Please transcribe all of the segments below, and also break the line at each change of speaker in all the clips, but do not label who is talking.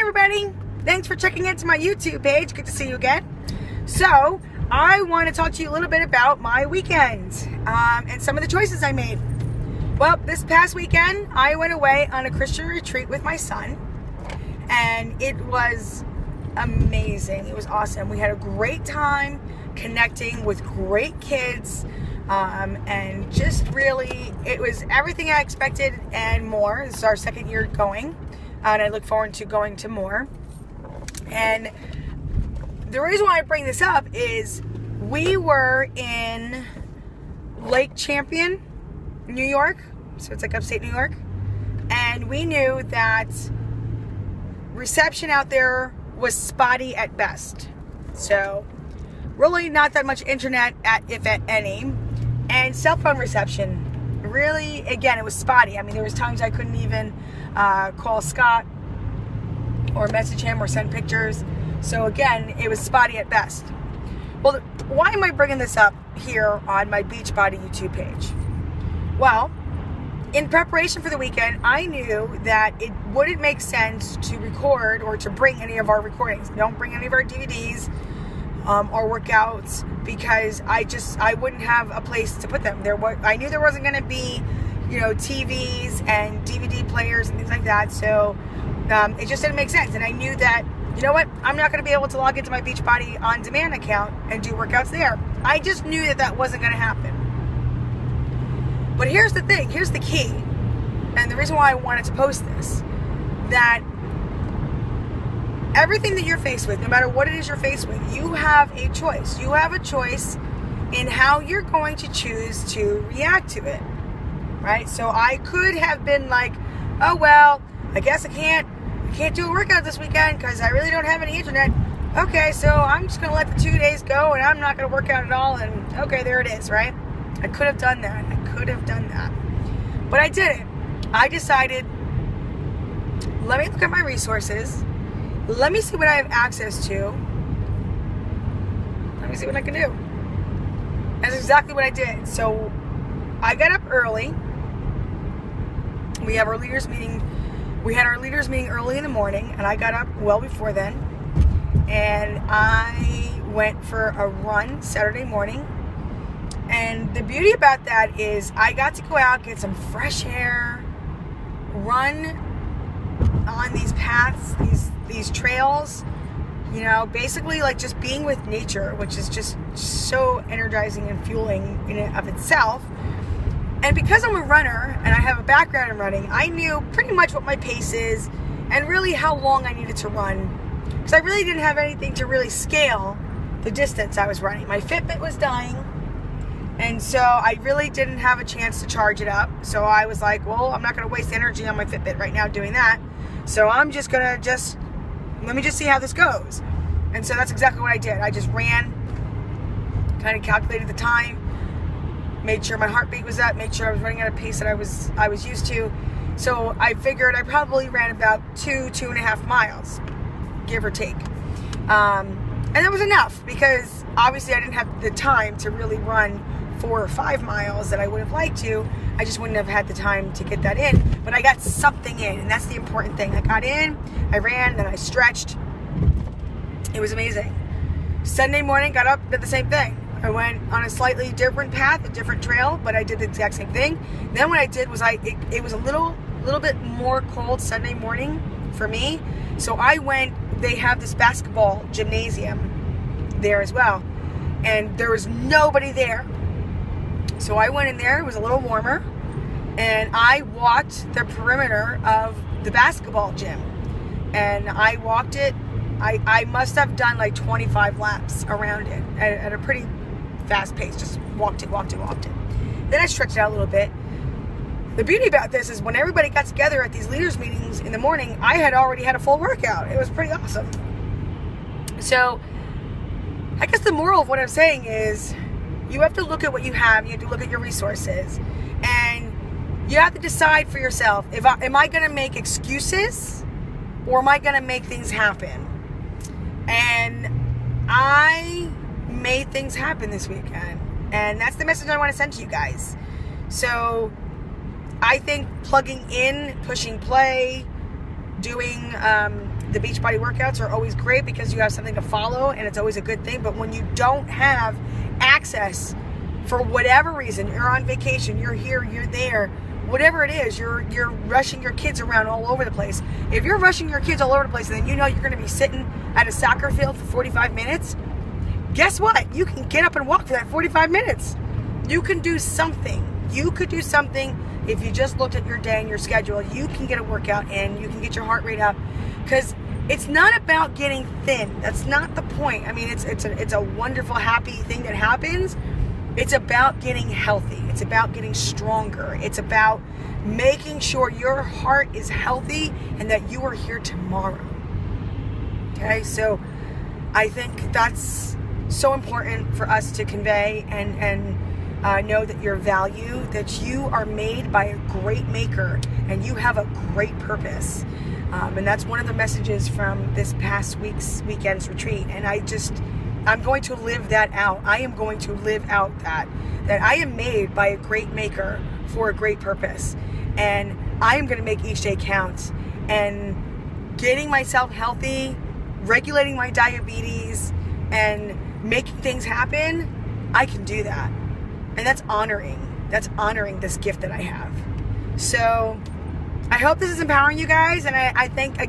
everybody, thanks for checking into my YouTube page. Good to see you again. So I want to talk to you a little bit about my weekend and some of the choices I made. Well, this past weekend I went away on a Christian retreat with my son, and it was amazing. It was awesome. We had a great time connecting with great kids, and just really, it was everything I expected and more. This is our second year going, and I look forward to going to more. And the reason why I bring this up is we were in Lake Champion, New York, so it's like upstate New York, and we knew that reception out there was spotty at best. So really not that much internet, if at any, and cell phone reception really, again, it was spotty. I mean, there was times I couldn't even call Scott or message him or send pictures. So again, it was spotty at best. Well, why am I bringing this up here on my Beachbody YouTube page? Well, in preparation for the weekend, I knew that it wouldn't make sense to record or to bring any of our recordings. Don't bring any of our DVDs or workouts, because I wouldn't have a place to put them. I knew there wasn't going to be, TVs and DVD players and things like that. So it just didn't make sense. And I knew that, you know what, I'm not going to be able to log into my Beachbody On Demand account and do workouts there. I just knew that wasn't going to happen. But here's the thing, here's the key, and the reason why I wanted to post this, that everything that you're faced with, no matter what it is you're faced with, you have a choice. You have a choice in how you're going to choose to react to it, right? So I could have been like, oh, well, I guess I can't do a workout this weekend because I really don't have any internet. Okay, so I'm just going to let the 2 days go, and I'm not going to work out at all, and okay, there it is, right? I could have done that. But I didn't. I decided, let me look at my resources. Let me see what I have access to. Let me see what I can do. That's exactly what I did. So I got up early. We have our leaders meeting. We had our leaders meeting early in the morning, and I got up well before then. And I went for a run Saturday morning. And the beauty about that is I got to go out, get some fresh air, run on these paths, these trails, basically like just being with nature, which is just so energizing and fueling in and of itself. And because I'm a runner and I have a background in running, I knew pretty much what my pace is and really how long I needed to run, because I really didn't have anything to really scale the distance I was running. My Fitbit was dying. And so I really didn't have a chance to charge it up. So I was like, well, I'm not going to waste energy on my Fitbit right now doing that. So I'm just going to let me just see how this goes. And so that's exactly what I did. I just ran, kind of calculated the time, made sure my heartbeat was up, made sure I was running at a pace that I was used to. So I figured I probably ran about 2.5 miles, give or take. And that was enough, because obviously I didn't have the time to really run 4 or 5 miles that I would have liked to. I just wouldn't have had the time to get that in, but I got something in, and that's the important thing. I got in, I ran, then I stretched. It was amazing. Sunday morning, got up, did the same thing. I went on a slightly different path, a different trail, but I did the exact same thing. Then what I did was it was a little bit more cold Sunday morning for me, so I went. They have this basketball gymnasium there as well, and there was nobody there. So I went in there, it was a little warmer, and I walked the perimeter of the basketball gym. And I walked it, I must have done like 25 laps around it at a pretty fast pace. Just walked it. Then I stretched it out a little bit. The beauty about this is when everybody got together at these leaders meetings in the morning, I had already had a full workout. It was pretty awesome. So I guess the moral of what I'm saying is you have to look at what you have. You have to look at your resources. And you have to decide for yourself, am I going to make excuses, or am I going to make things happen? And I made things happen this weekend. And that's the message I want to send to you guys. So I think plugging in, pushing play, doing the Beachbody workouts are always great because you have something to follow and it's always a good thing. But when you don't have access for whatever reason, you're on vacation, you're here, you're there, whatever it is, you're rushing your kids around all over the place. If you're rushing your kids all over the place, then you know you're going to be sitting at a soccer field for 45 minutes. Guess what? You can get up and walk for that 45 minutes. You can do something. You could do something if you just looked at your day and your schedule. You can get a workout in. You can get your heart rate up. Because it's not about getting thin. That's not the point. I mean, it's a wonderful, happy thing that happens. It's about getting healthy. It's about getting stronger. It's about making sure your heart is healthy and that you are here tomorrow. Okay, so I think that's so important for us to convey and know that your value, that you are made by a great maker and you have a great purpose. And that's one of the messages from this past weekend's retreat. And I'm going to live that out. I am going to live out that I am made by a great maker for a great purpose. And I am going to make each day count. And getting myself healthy, regulating my diabetes, and making things happen, I can do that. And that's honoring this gift that I have. So I hope this is empowering you guys. And I thank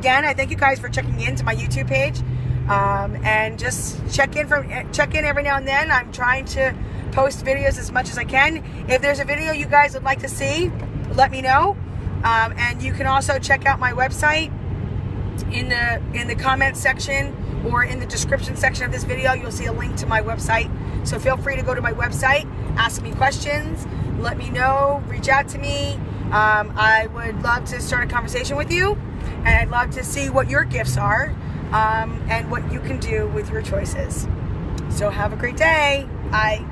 you guys for checking in to my YouTube page. And just check in every now and then. I'm trying to post videos as much as I can. If there's a video you guys would like to see, let me know. And you can also check out my website in the comments section or in the description section of this video. You'll see a link to my website. So feel free to go to my website, ask me questions, let me know, reach out to me. I would love to start a conversation with you, and I'd love to see what your gifts are. And what you can do with your choices. So have a great day. Bye.